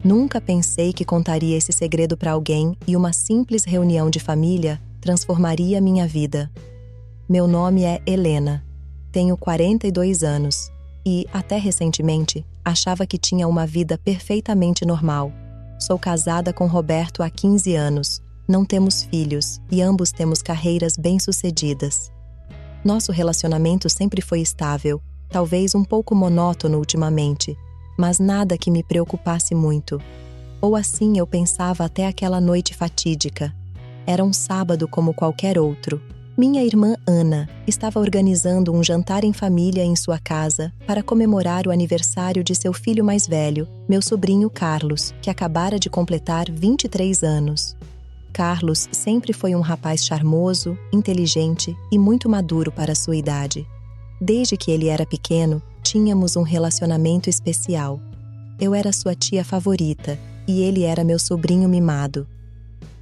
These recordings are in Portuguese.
Nunca pensei que contaria esse segredo para alguém e uma simples reunião de família transformaria minha vida. Meu nome é Helena. Tenho 42 anos e, até recentemente, achava que tinha uma vida perfeitamente normal. Sou casada com Roberto há 15 anos, não temos filhos e ambos temos carreiras bem-sucedidas. Nosso relacionamento sempre foi estável, talvez um pouco monótono ultimamente, mas nada que me preocupasse muito. Ou assim eu pensava até aquela noite fatídica. Era um sábado como qualquer outro. Minha irmã Ana estava organizando um jantar em família em sua casa para comemorar o aniversário de seu filho mais velho, meu sobrinho Carlos, que acabara de completar 23 anos. Carlos sempre foi um rapaz charmoso, inteligente e muito maduro para sua idade. Desde que ele era pequeno, tínhamos um relacionamento especial. Eu era sua tia favorita e ele era meu sobrinho mimado.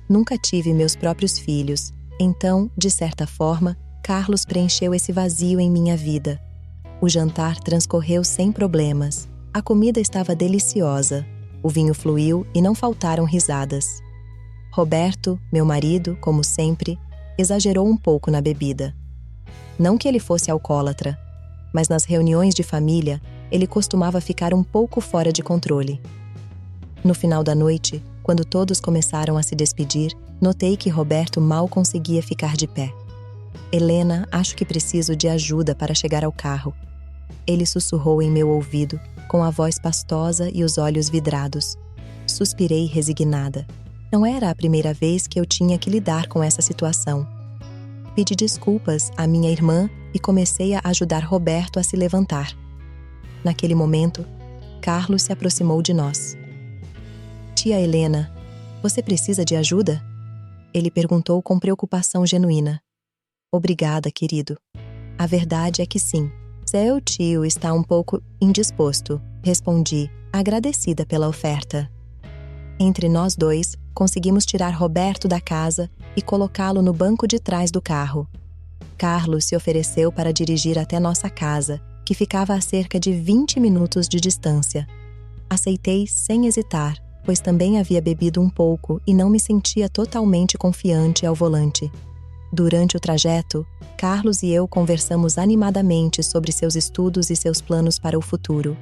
Nunca tive meus próprios filhos, então, de certa forma, Carlos preencheu esse vazio em minha vida. O jantar transcorreu sem problemas. A comida estava deliciosa, o vinho fluiu e não faltaram risadas. Roberto, meu marido, como sempre, exagerou um pouco na bebida. Não que ele fosse alcoólatra, mas nas reuniões de família, ele costumava ficar um pouco fora de controle. No final da noite, quando todos começaram a se despedir, notei que Roberto mal conseguia ficar de pé. Helena, acho que preciso de ajuda para chegar ao carro. Ele sussurrou em meu ouvido, com a voz pastosa e os olhos vidrados. Suspirei resignada. Não era a primeira vez que eu tinha que lidar com essa situação. Pedi desculpas à minha irmã e comecei a ajudar Roberto a se levantar. Naquele momento, Carlos se aproximou de nós. Tia Helena, você precisa de ajuda? Ele perguntou com preocupação genuína. Obrigada, querido. A verdade é que sim. Seu tio está um pouco indisposto, respondi, agradecida pela oferta. Entre nós dois, conseguimos tirar Roberto da casa e colocá-lo no banco de trás do carro. Carlos se ofereceu para dirigir até nossa casa, que ficava a cerca de 20 minutos de distância. Aceitei sem hesitar, pois também havia bebido um pouco e não me sentia totalmente confiante ao volante. Durante o trajeto, Carlos e eu conversamos animadamente sobre seus estudos e seus planos para o futuro.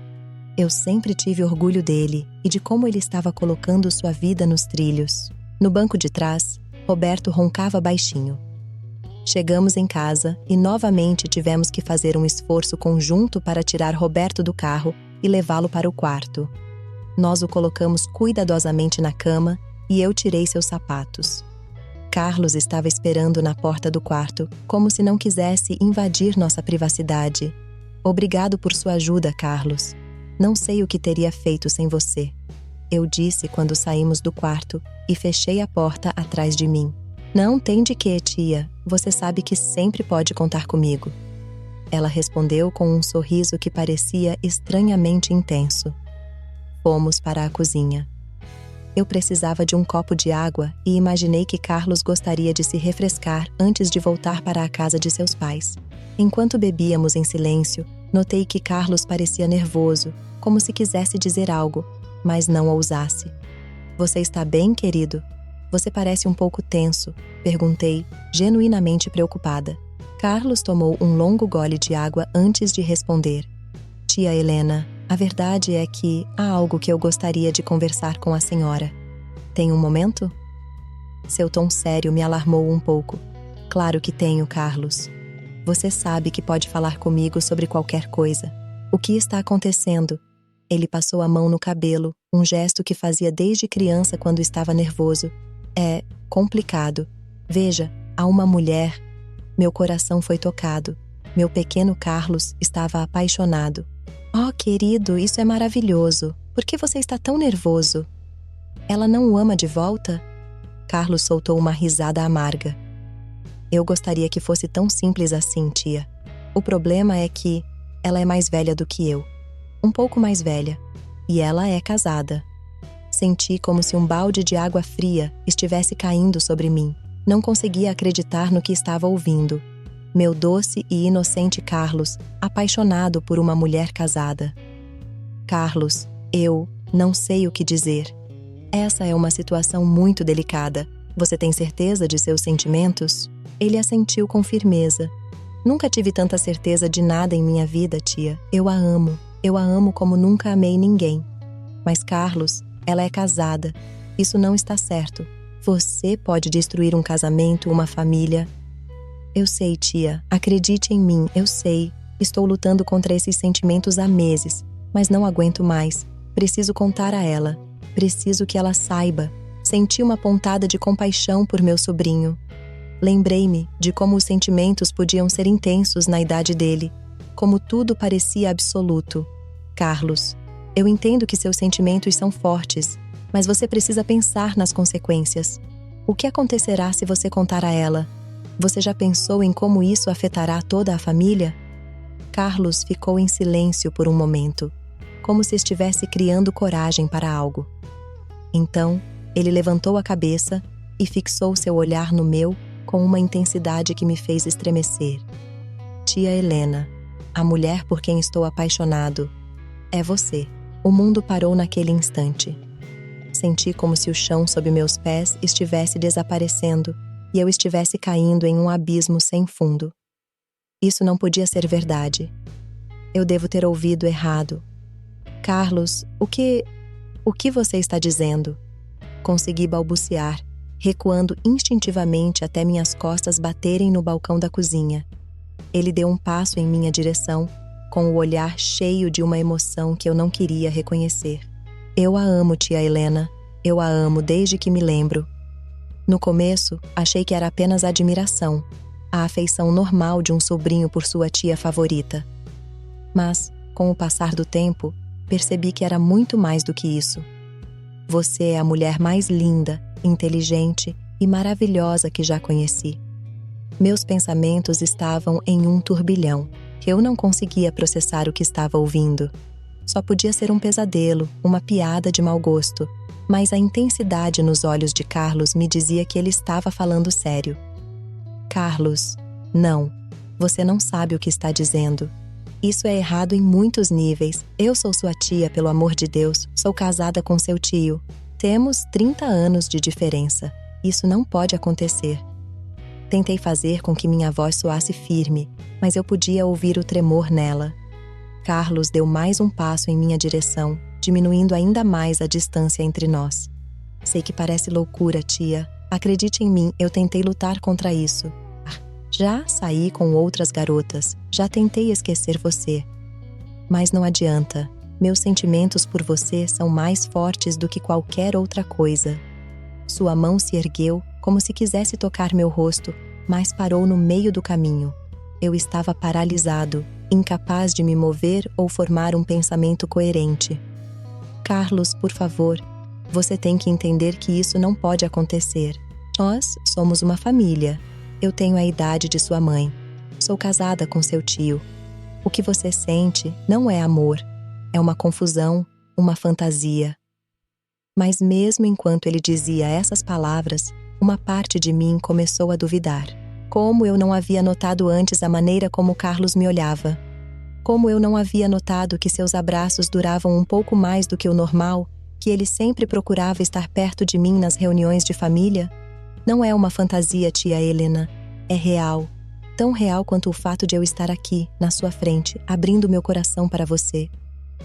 Eu sempre tive orgulho dele e de como ele estava colocando sua vida nos trilhos. No banco de trás, Roberto roncava baixinho. Chegamos em casa e novamente tivemos que fazer um esforço conjunto para tirar Roberto do carro e levá-lo para o quarto. Nós o colocamos cuidadosamente na cama e eu tirei seus sapatos. Carlos estava esperando na porta do quarto, como se não quisesse invadir nossa privacidade. Obrigado por sua ajuda, Carlos. Não sei o que teria feito sem você. Eu disse quando saímos do quarto e fechei a porta atrás de mim. Não tem de quê, tia. Você sabe que sempre pode contar comigo. Ela respondeu com um sorriso que parecia estranhamente intenso. Fomos para a cozinha. Eu precisava de um copo de água e imaginei que Carlos gostaria de se refrescar antes de voltar para a casa de seus pais. Enquanto bebíamos em silêncio, notei que Carlos parecia nervoso, como se quisesse dizer algo, mas não ousasse. Você está bem, querido? Você parece um pouco tenso, perguntei, genuinamente preocupada. Carlos tomou um longo gole de água antes de responder. Tia Helena, a verdade é que há algo que eu gostaria de conversar com a senhora. Tem um momento? Seu tom sério me alarmou um pouco. Claro que tenho, Carlos. Você sabe que pode falar comigo sobre qualquer coisa. O que está acontecendo? Ele passou a mão no cabelo, um gesto que fazia desde criança quando estava nervoso. É complicado. Veja, há uma mulher. Meu coração foi tocado. Meu pequeno Carlos estava apaixonado. Oh, querido, isso é maravilhoso. Por que você está tão nervoso? Ela não o ama de volta? Carlos soltou uma risada amarga. Eu gostaria que fosse tão simples assim, tia. O problema é que ela é mais velha do que eu. Um pouco mais velha. E ela é casada. Senti como se um balde de água fria estivesse caindo sobre mim. Não conseguia acreditar no que estava ouvindo. Meu doce e inocente Carlos, apaixonado por uma mulher casada. Carlos, Não sei o que dizer. Essa é uma situação muito delicada. Você tem certeza de seus sentimentos? Ele assentiu com firmeza. Nunca tive tanta certeza de nada em minha vida, tia. Eu a amo. Eu a amo como nunca amei ninguém. Mas, Carlos, ela é casada. Isso não está certo. Você pode destruir um casamento, uma família. Eu sei, tia. Acredite em mim, eu sei. Estou lutando contra esses sentimentos há meses, mas não aguento mais. Preciso contar a ela. Preciso que ela saiba. Senti uma pontada de compaixão por meu sobrinho. Lembrei-me de como os sentimentos podiam ser intensos na idade dele, como tudo parecia absoluto. Carlos, eu entendo que seus sentimentos são fortes, mas você precisa pensar nas consequências. O que acontecerá se você contar a ela? Você já pensou em como isso afetará toda a família? Carlos ficou em silêncio por um momento, como se estivesse criando coragem para algo. Então, ele levantou a cabeça e fixou seu olhar no meu com uma intensidade que me fez estremecer. Tia Helena, a mulher por quem estou apaixonado, é você. O mundo parou naquele instante. Senti como se o chão sob meus pés estivesse desaparecendo e eu estivesse caindo em um abismo sem fundo. Isso não podia ser verdade. Eu devo ter ouvido errado. Carlos, o que você está dizendo? Consegui balbuciar, recuando instintivamente até minhas costas baterem no balcão da cozinha. Ele deu um passo em minha direção, com o olhar cheio de uma emoção que eu não queria reconhecer. Eu a amo, tia Helena. Eu a amo desde que me lembro. No começo, achei que era apenas admiração, a afeição normal de um sobrinho por sua tia favorita. Mas, com o passar do tempo, percebi que era muito mais do que isso. Você é a mulher mais linda, inteligente e maravilhosa que já conheci. Meus pensamentos estavam em um turbilhão. Eu não conseguia processar o que estava ouvindo. Só podia ser um pesadelo, uma piada de mau gosto, mas a intensidade nos olhos de Carlos me dizia que ele estava falando sério. Carlos, não. Você não sabe o que está dizendo. Isso é errado em muitos níveis. Eu sou sua tia, pelo amor de Deus. Sou casada com seu tio. Temos 30 anos de diferença. Isso não pode acontecer. Tentei fazer com que minha voz soasse firme, mas eu podia ouvir o tremor nela. Carlos deu mais um passo em minha direção, diminuindo ainda mais a distância entre nós. Sei que parece loucura, tia. Acredite em mim, eu tentei lutar contra isso. Já saí com outras garotas, já tentei esquecer você. Mas não adianta. Meus sentimentos por você são mais fortes do que qualquer outra coisa. Sua mão se ergueu, como se quisesse tocar meu rosto, mas parou no meio do caminho. Eu estava paralisado, incapaz de me mover ou formar um pensamento coerente. Carlos, por favor, você tem que entender que isso não pode acontecer. Nós somos uma família. Eu tenho a idade de sua mãe. Sou casada com seu tio. O que você sente não é amor. É uma confusão, uma fantasia. Mas mesmo enquanto ele dizia essas palavras, uma parte de mim começou a duvidar. Como eu não havia notado antes a maneira como Carlos me olhava. Como eu não havia notado que seus abraços duravam um pouco mais do que o normal, que ele sempre procurava estar perto de mim nas reuniões de família. Não é uma fantasia, tia Helena. É real. Tão real quanto o fato de eu estar aqui, na sua frente, abrindo meu coração para você.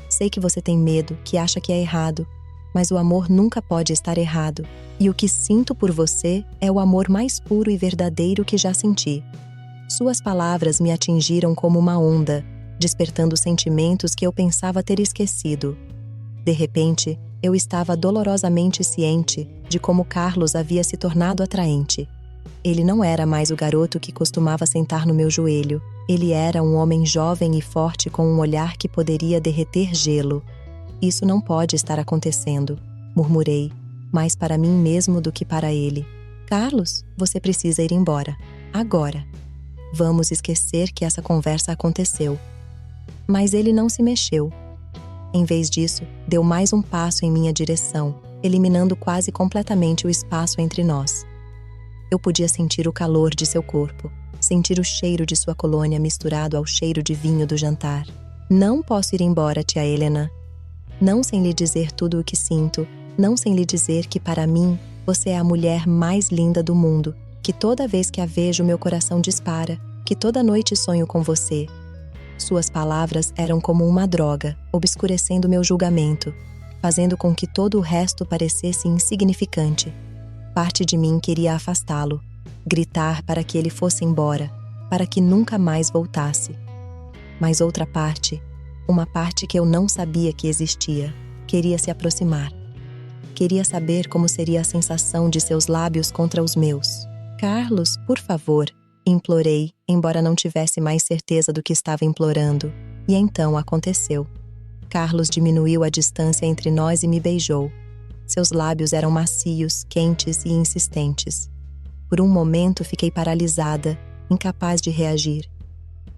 Sei que você tem medo, que acha que é errado, mas o amor nunca pode estar errado. E o que sinto por você é o amor mais puro e verdadeiro que já senti. Suas palavras me atingiram como uma onda, despertando sentimentos que eu pensava ter esquecido. De repente, eu estava dolorosamente ciente de como Carlos havia se tornado atraente. Ele não era mais o garoto que costumava sentar no meu joelho. Ele era um homem jovem e forte com um olhar que poderia derreter gelo. Isso não pode estar acontecendo, murmurei, mais para mim mesmo do que para ele. Carlos, você precisa ir embora. Agora. Vamos esquecer que essa conversa aconteceu. Mas ele não se mexeu. Em vez disso, deu mais um passo em minha direção, eliminando quase completamente o espaço entre nós. Eu podia sentir o calor de seu corpo, sentir o cheiro de sua colônia misturado ao cheiro de vinho do jantar. Não posso ir embora, tia Helena. Não sem lhe dizer tudo o que sinto, não sem lhe dizer que para mim você é a mulher mais linda do mundo, que toda vez que a vejo meu coração dispara, que toda noite sonho com você. Suas palavras eram como uma droga, obscurecendo meu julgamento, fazendo com que todo o resto parecesse insignificante. Parte de mim queria afastá-lo, gritar para que ele fosse embora, para que nunca mais voltasse. Mas outra parte, uma parte que eu não sabia que existia, queria se aproximar. Queria saber como seria a sensação de seus lábios contra os meus. Carlos, por favor, implorei, embora não tivesse mais certeza do que estava implorando. E então aconteceu. Carlos diminuiu a distância entre nós e me beijou. Seus lábios eram macios, quentes e insistentes. Por um momento fiquei paralisada, incapaz de reagir.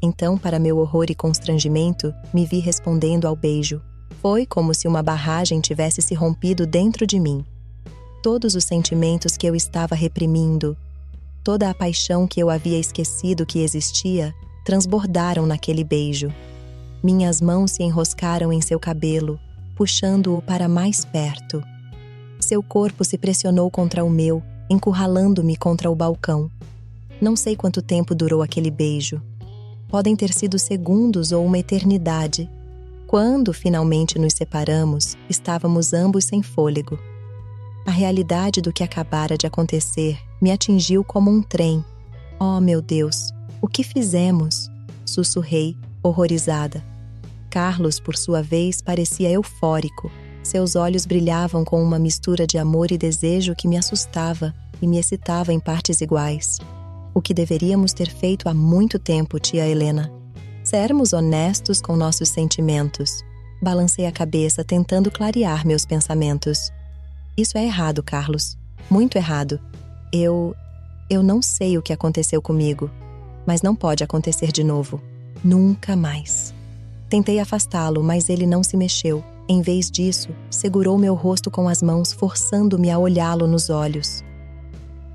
Então, para meu horror e constrangimento, me vi respondendo ao beijo. Foi como se uma barragem tivesse se rompido dentro de mim. Todos os sentimentos que eu estava reprimindo, toda a paixão que eu havia esquecido que existia, transbordaram naquele beijo. Minhas mãos se enroscaram em seu cabelo, puxando-o para mais perto. Seu corpo se pressionou contra o meu, encurralando-me contra o balcão. Não sei quanto tempo durou aquele beijo. Podem ter sido segundos ou uma eternidade. Quando finalmente nos separamos, estávamos ambos sem fôlego. A realidade do que acabara de acontecer me atingiu como um trem. Oh, meu Deus, o que fizemos? Sussurrei, horrorizada. Carlos, por sua vez, parecia eufórico. Seus olhos brilhavam com uma mistura de amor e desejo que me assustava e me excitava em partes iguais. O que deveríamos ter feito há muito tempo, tia Helena. Sermos honestos com nossos sentimentos. Balancei a cabeça, tentando clarear meus pensamentos. Isso é errado, Carlos. Muito errado. Eu não sei o que aconteceu comigo, mas não pode acontecer de novo. Nunca mais. Tentei afastá-lo, mas ele não se mexeu. Em vez disso, segurou meu rosto com as mãos, forçando-me a olhá-lo nos olhos.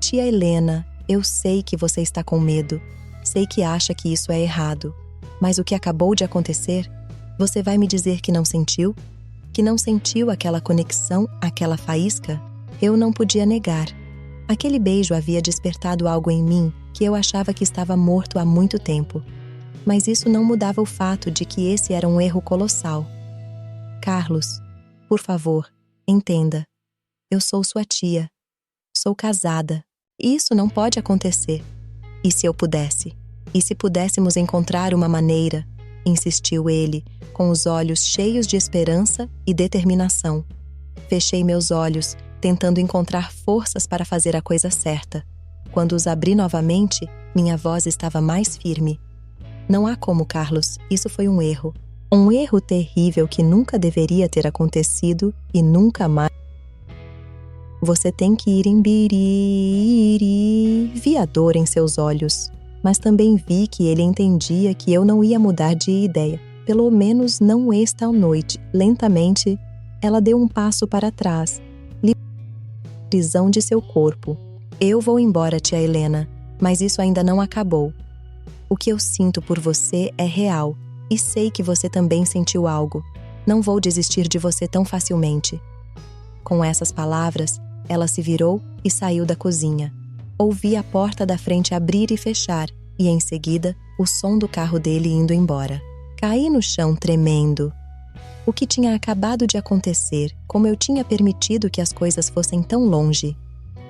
Tia Helena, eu sei que você está com medo. Sei que acha que isso é errado. Mas o que acabou de acontecer, você vai me dizer que não sentiu? Que não sentiu aquela conexão, aquela faísca? Eu não podia negar. Aquele beijo havia despertado algo em mim que eu achava que estava morto há muito tempo. Mas isso não mudava o fato de que esse era um erro colossal. Carlos, por favor, entenda. Eu sou sua tia. Sou casada. Isso não pode acontecer. E se eu pudesse? E se pudéssemos encontrar uma maneira? Insistiu ele, com os olhos cheios de esperança e determinação. Fechei meus olhos, tentando encontrar forças para fazer a coisa certa. Quando os abri novamente, minha voz estava mais firme. Não há como, Carlos, isso foi um erro. Um erro terrível que nunca deveria ter acontecido e nunca mais. Você tem que ir em Biriri. Vi a dor em seus olhos, mas também vi que ele entendia que eu não ia mudar de ideia, pelo menos não esta noite. Lentamente, ela deu um passo para trás, prisão de seu corpo. Eu vou embora, tia Helena, mas isso ainda não acabou. O que eu sinto por você é real, e sei que você também sentiu algo. Não vou desistir de você tão facilmente. Com essas palavras, ela se virou e saiu da cozinha. Ouvi a porta da frente abrir e fechar, e em seguida, o som do carro dele indo embora. Caí no chão tremendo. O que tinha acabado de acontecer, como eu tinha permitido que as coisas fossem tão longe.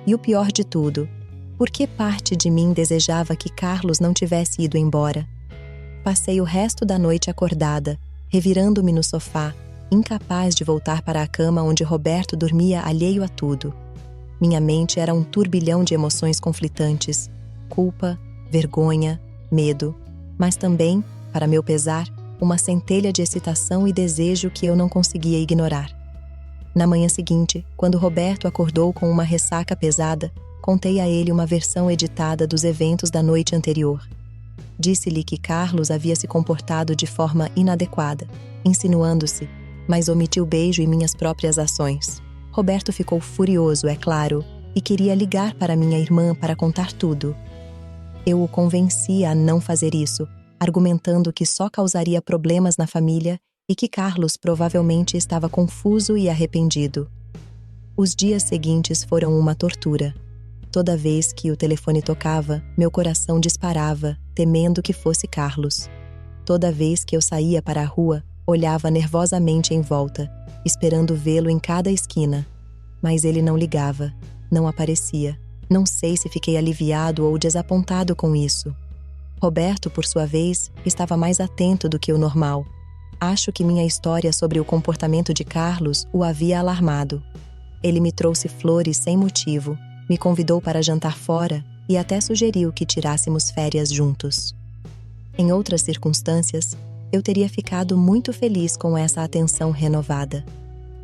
E o pior de tudo, por que parte de mim desejava que Carlos não tivesse ido embora? Passei o resto da noite acordada, revirando-me no sofá, incapaz de voltar para a cama onde Roberto dormia alheio a tudo. Minha mente era um turbilhão de emoções conflitantes, culpa, vergonha, medo, mas também, para meu pesar, uma centelha de excitação e desejo que eu não conseguia ignorar. Na manhã seguinte, quando Roberto acordou com uma ressaca pesada, contei a ele uma versão editada dos eventos da noite anterior. Disse-lhe que Carlos havia se comportado de forma inadequada, insinuando-se, mas omitiu o beijo e minhas próprias ações. Roberto ficou furioso, é claro, e queria ligar para minha irmã para contar tudo. Eu o convenci a não fazer isso, argumentando que só causaria problemas na família e que Carlos provavelmente estava confuso e arrependido. Os dias seguintes foram uma tortura. Toda vez que o telefone tocava, meu coração disparava, temendo que fosse Carlos. Toda vez que eu saía para a rua, olhava nervosamente em volta, esperando vê-lo em cada esquina. Mas ele não ligava, não aparecia. Não sei se fiquei aliviado ou desapontado com isso. Roberto, por sua vez, estava mais atento do que o normal. Acho que minha história sobre o comportamento de Carlos o havia alarmado. Ele me trouxe flores sem motivo, me convidou para jantar fora e até sugeriu que tirássemos férias juntos. Em outras circunstâncias, eu teria ficado muito feliz com essa atenção renovada.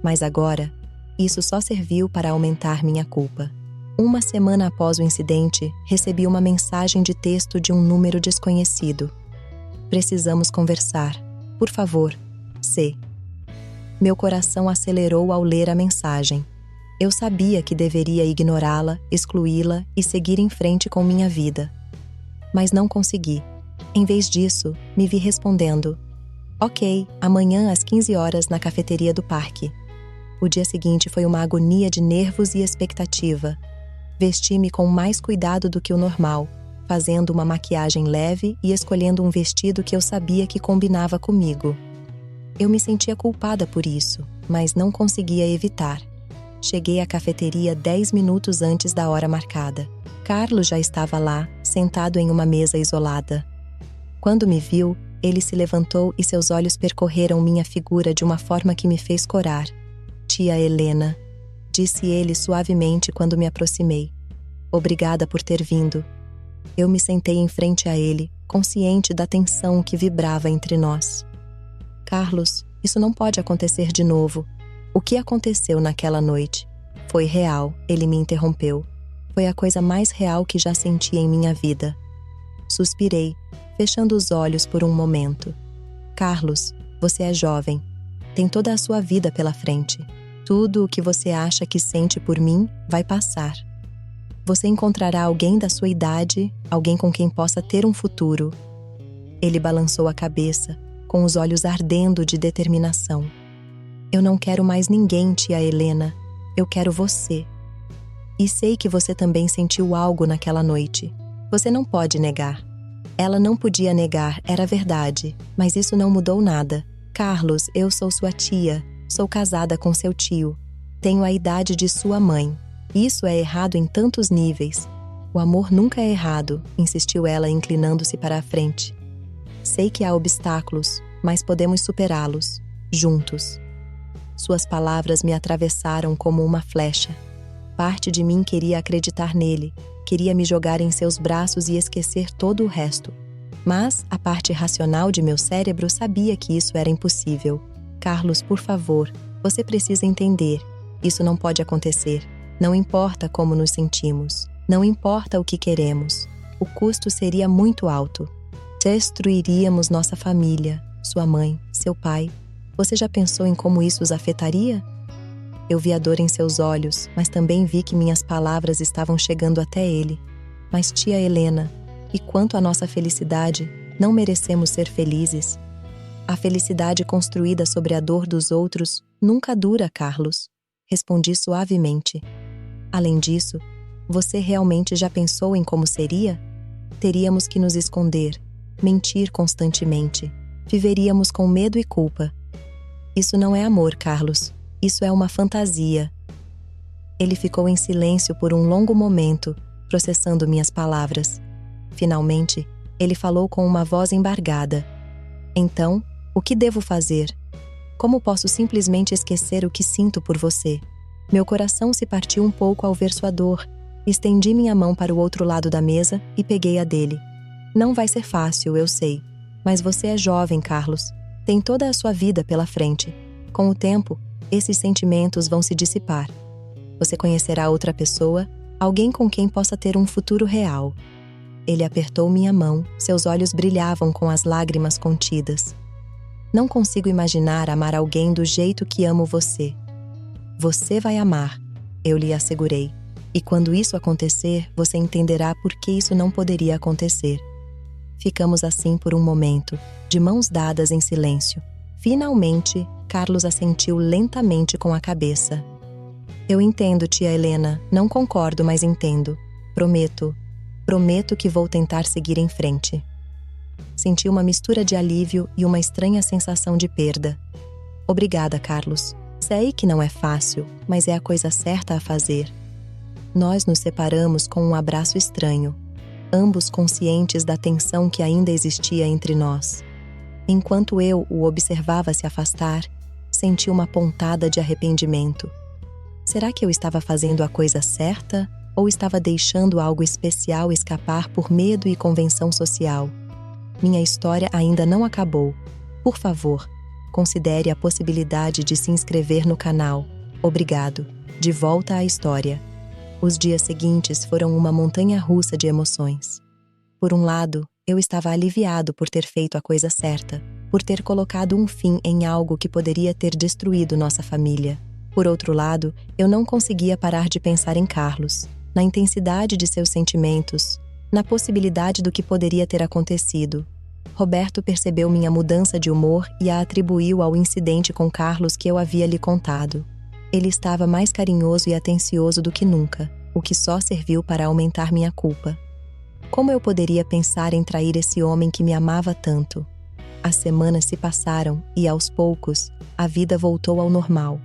Mas agora, isso só serviu para aumentar minha culpa. Uma semana após o incidente, recebi uma mensagem de texto de um número desconhecido. Precisamos conversar. Por favor, C. Meu coração acelerou ao ler a mensagem. Eu sabia que deveria ignorá-la, excluí-la e seguir em frente com minha vida. Mas não consegui. Em vez disso, me vi respondendo: Ok, amanhã às 15 horas na cafeteria do parque. O dia seguinte foi uma agonia de nervos e expectativa. Vesti-me com mais cuidado do que o normal, fazendo uma maquiagem leve e escolhendo um vestido que eu sabia que combinava comigo. Eu me sentia culpada por isso, mas não conseguia evitar. Cheguei à cafeteria 10 minutos antes da hora marcada. Carlos já estava lá, sentado em uma mesa isolada. Quando me viu, ele se levantou e seus olhos percorreram minha figura de uma forma que me fez corar. Tia Helena, disse ele suavemente quando me aproximei. Obrigada por ter vindo. Eu me sentei em frente a ele, consciente da tensão que vibrava entre nós. Carlos, isso não pode acontecer de novo. O que aconteceu naquela noite? Foi real, ele me interrompeu. Foi a coisa mais real que já senti em minha vida. Suspirei, fechando os olhos por um momento. Carlos, você é jovem. Tem toda a sua vida pela frente. Tudo o que você acha que sente por mim vai passar. Você encontrará alguém da sua idade, alguém com quem possa ter um futuro. Ele balançou a cabeça, com os olhos ardendo de determinação. Eu não quero mais ninguém, tia Helena. Eu quero você. E sei que você também sentiu algo naquela noite. Você não pode negar. Ela não podia negar, era verdade, mas isso não mudou nada. Carlos, eu sou sua tia. Sou casada com seu tio. Tenho a idade de sua mãe. Isso é errado em tantos níveis. O amor nunca é errado, insistiu ela, inclinando-se para a frente. Sei que há obstáculos, mas podemos superá-los, juntos. Suas palavras me atravessaram como uma flecha. Parte de mim queria acreditar nele, queria me jogar em seus braços e esquecer todo o resto. Mas a parte racional de meu cérebro sabia que isso era impossível. Carlos, por favor, você precisa entender. Isso não pode acontecer. Não importa como nos sentimos. Não importa o que queremos. O custo seria muito alto. Destruiríamos nossa família, sua mãe, seu pai. Você já pensou em como isso os afetaria? Eu vi a dor em seus olhos, mas também vi que minhas palavras estavam chegando até ele. Mas tia Helena, e quanto à nossa felicidade, não merecemos ser felizes? A felicidade construída sobre a dor dos outros nunca dura, Carlos. Respondi suavemente. Além disso, você realmente já pensou em como seria? Teríamos que nos esconder, mentir constantemente. Viveríamos com medo e culpa. Isso não é amor, Carlos. Isso é uma fantasia. Ele ficou em silêncio por um longo momento, processando minhas palavras. Finalmente, ele falou com uma voz embargada. Então, o que devo fazer? Como posso simplesmente esquecer o que sinto por você? Meu coração se partiu um pouco ao ver sua dor. Estendi minha mão para o outro lado da mesa e peguei a dele. Não vai ser fácil, eu sei. Mas você é jovem, Carlos. Tem toda a sua vida pela frente. Com o tempo, esses sentimentos vão se dissipar. Você conhecerá outra pessoa, alguém com quem possa ter um futuro real. Ele apertou minha mão, seus olhos brilhavam com as lágrimas contidas. Não consigo imaginar amar alguém do jeito que amo você. Você vai amar, eu lhe assegurei. E quando isso acontecer, você entenderá por que isso não poderia acontecer. Ficamos assim por um momento, de mãos dadas em silêncio. Finalmente, Carlos assentiu lentamente com a cabeça. Eu entendo, tia Helena. Não concordo, mas entendo. Prometo. Prometo que vou tentar seguir em frente. Senti uma mistura de alívio e uma estranha sensação de perda. Obrigada, Carlos. Sei que não é fácil, mas é a coisa certa a fazer. Nós nos separamos com um abraço estranho, ambos conscientes da tensão que ainda existia entre nós. Enquanto eu o observava se afastar, senti uma pontada de arrependimento. Será que eu estava fazendo a coisa certa ou estava deixando algo especial escapar por medo e convenção social? Minha história ainda não acabou. Por favor, considere a possibilidade de se inscrever no canal. Obrigado. De volta à história. Os dias seguintes foram uma montanha-russa de emoções. Por um lado, eu estava aliviado por ter feito a coisa certa, por ter colocado um fim em algo que poderia ter destruído nossa família. Por outro lado, eu não conseguia parar de pensar em Carlos, na intensidade de seus sentimentos, na possibilidade do que poderia ter acontecido. Roberto percebeu minha mudança de humor e a atribuiu ao incidente com Carlos que eu havia lhe contado. Ele estava mais carinhoso e atencioso do que nunca, o que só serviu para aumentar minha culpa. Como eu poderia pensar em trair esse homem que me amava tanto? As semanas se passaram e, aos poucos, a vida voltou ao normal.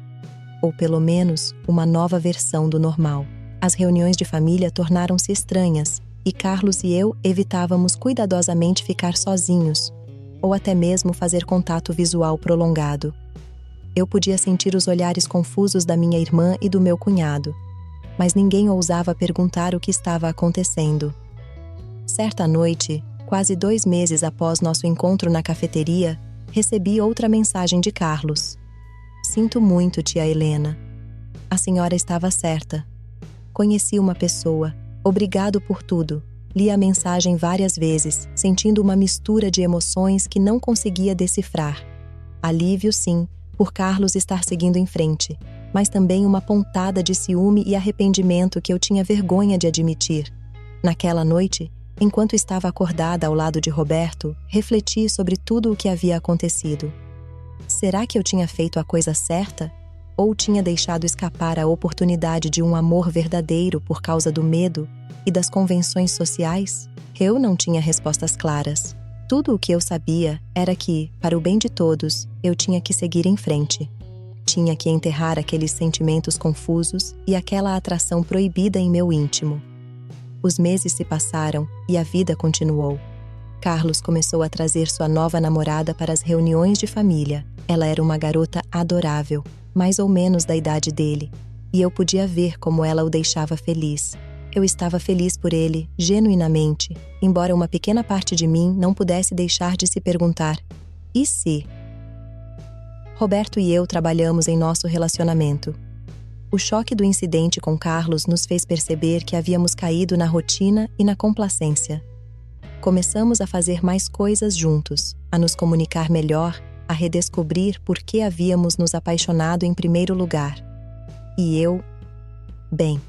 Ou pelo menos, uma nova versão do normal. As reuniões de família tornaram-se estranhas e Carlos e eu evitávamos cuidadosamente ficar sozinhos, ou até mesmo fazer contato visual prolongado. Eu podia sentir os olhares confusos da minha irmã e do meu cunhado, mas ninguém ousava perguntar o que estava acontecendo. Certa noite, quase 2 meses após nosso encontro na cafeteria, recebi outra mensagem de Carlos. Sinto muito, tia Helena. A senhora estava certa. Conheci uma pessoa. Obrigado por tudo. Li a mensagem várias vezes, sentindo uma mistura de emoções que não conseguia decifrar. Alívio, sim, por Carlos estar seguindo em frente, mas também uma pontada de ciúme e arrependimento que eu tinha vergonha de admitir. Naquela noite, enquanto estava acordada ao lado de Roberto, refleti sobre tudo o que havia acontecido. Será que eu tinha feito a coisa certa? Ou tinha deixado escapar a oportunidade de um amor verdadeiro por causa do medo e das convenções sociais? Eu não tinha respostas claras. Tudo o que eu sabia era que, para o bem de todos, eu tinha que seguir em frente. Tinha que enterrar aqueles sentimentos confusos e aquela atração proibida em meu íntimo. Os meses se passaram e a vida continuou. Carlos começou a trazer sua nova namorada para as reuniões de família. Ela era uma garota adorável, mais ou menos da idade dele, e eu podia ver como ela o deixava feliz. Eu estava feliz por ele, genuinamente, embora uma pequena parte de mim não pudesse deixar de se perguntar: e se? Roberto e eu trabalhamos em nosso relacionamento. O choque do incidente com Carlos nos fez perceber que havíamos caído na rotina e na complacência. Começamos a fazer mais coisas juntos, a nos comunicar melhor, a redescobrir por que havíamos nos apaixonado em primeiro lugar. E eu, bem,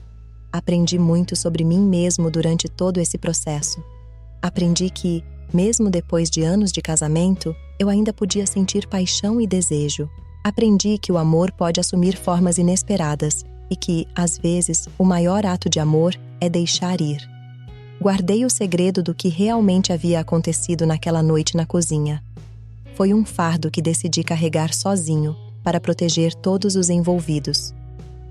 aprendi muito sobre mim mesmo durante todo esse processo. Aprendi que, mesmo depois de anos de casamento, eu ainda podia sentir paixão e desejo. Aprendi que o amor pode assumir formas inesperadas e que, às vezes, o maior ato de amor é deixar ir. Guardei o segredo do que realmente havia acontecido naquela noite na cozinha. Foi um fardo que decidi carregar sozinho para proteger todos os envolvidos.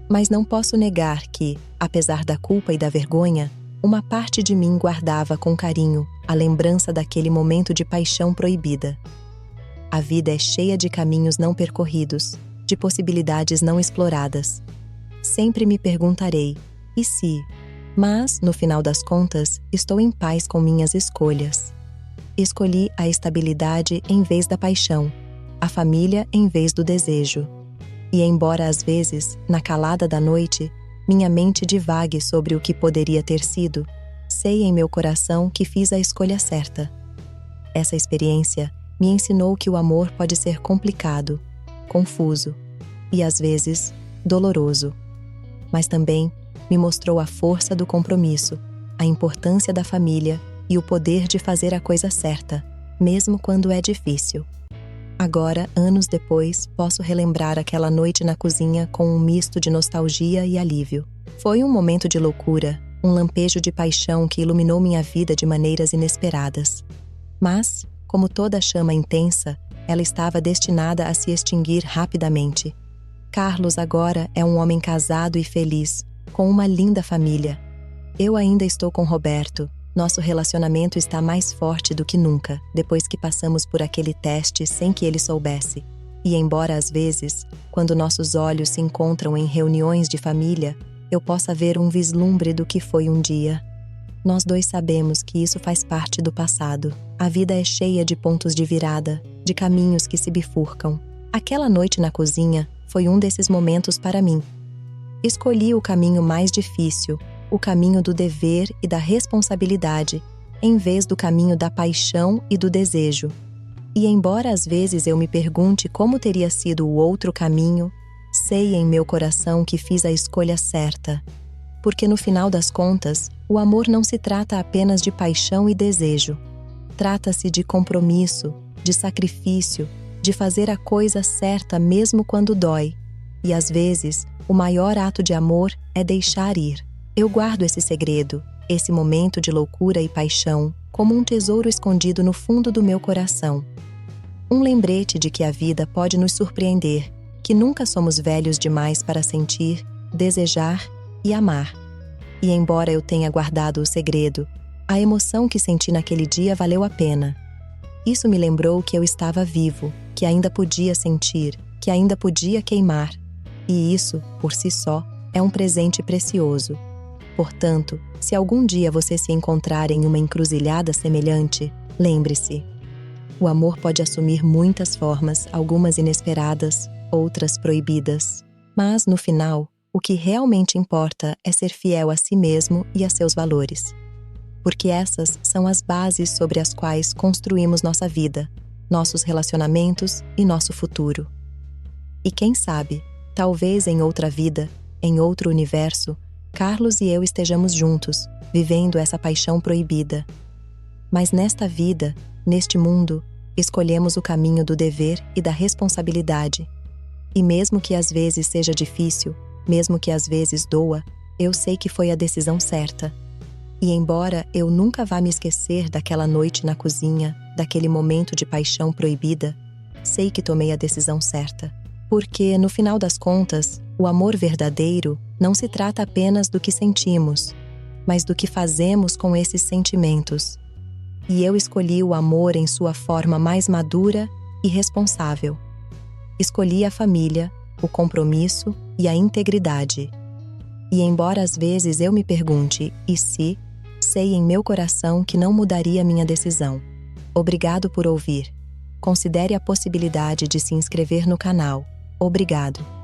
Mas não posso negar que, apesar da culpa e da vergonha, uma parte de mim guardava com carinho a lembrança daquele momento de paixão proibida. A vida é cheia de caminhos não percorridos, de possibilidades não exploradas. Sempre me perguntarei, e se? Mas, no final das contas, estou em paz com minhas escolhas. Escolhi a estabilidade em vez da paixão, a família em vez do desejo. E embora às vezes, na calada da noite, minha mente divague sobre o que poderia ter sido, sei em meu coração que fiz a escolha certa. Essa experiência me ensinou que o amor pode ser complicado, confuso e, às vezes, doloroso. Mas também me mostrou a força do compromisso, a importância da família e o poder de fazer a coisa certa, mesmo quando é difícil. Agora, anos depois, posso relembrar aquela noite na cozinha com um misto de nostalgia e alívio. Foi um momento de loucura, um lampejo de paixão que iluminou minha vida de maneiras inesperadas. Mas, como toda chama intensa, ela estava destinada a se extinguir rapidamente. Carlos agora é um homem casado e feliz, com uma linda família. Eu ainda estou com Roberto. Nosso relacionamento está mais forte do que nunca, depois que passamos por aquele teste sem que ele soubesse. E embora às vezes, quando nossos olhos se encontram em reuniões de família, eu possa ver um vislumbre do que foi um dia. Nós dois sabemos que isso faz parte do passado. A vida é cheia de pontos de virada, de caminhos que se bifurcam. Aquela noite na cozinha foi um desses momentos para mim. Escolhi o caminho mais difícil, o caminho do dever e da responsabilidade, em vez do caminho da paixão e do desejo. E embora às vezes eu me pergunte como teria sido o outro caminho, sei em meu coração que fiz a escolha certa. Porque no final das contas, o amor não se trata apenas de paixão e desejo. Trata-se de compromisso, de sacrifício, de fazer a coisa certa mesmo quando dói. E às vezes, o maior ato de amor é deixar ir. Eu guardo esse segredo, esse momento de loucura e paixão, como um tesouro escondido no fundo do meu coração. Um lembrete de que a vida pode nos surpreender, que nunca somos velhos demais para sentir, desejar e amar. E embora eu tenha guardado o segredo, a emoção que senti naquele dia valeu a pena. Isso me lembrou que eu estava vivo, que ainda podia sentir, que ainda podia queimar. E isso, por si só, é um presente precioso. Portanto, se algum dia você se encontrar em uma encruzilhada semelhante, lembre-se: o amor pode assumir muitas formas, algumas inesperadas, outras proibidas. Mas, no final, o que realmente importa é ser fiel a si mesmo e a seus valores. Porque essas são as bases sobre as quais construímos nossa vida, nossos relacionamentos e nosso futuro. E quem sabe, talvez em outra vida, em outro universo, Carlos e eu estejamos juntos, vivendo essa paixão proibida. Mas nesta vida, neste mundo, escolhemos o caminho do dever e da responsabilidade. E mesmo que às vezes seja difícil, mesmo que às vezes doa, eu sei que foi a decisão certa. E embora eu nunca vá me esquecer daquela noite na cozinha, daquele momento de paixão proibida, sei que tomei a decisão certa. Porque, no final das contas, o amor verdadeiro não se trata apenas do que sentimos, mas do que fazemos com esses sentimentos. E eu escolhi o amor em sua forma mais madura e responsável. Escolhi a família, o compromisso e a integridade. E embora às vezes eu me pergunte, e se, sei em meu coração que não mudaria minha decisão. Obrigado por ouvir. Considere a possibilidade de se inscrever no canal. Obrigado.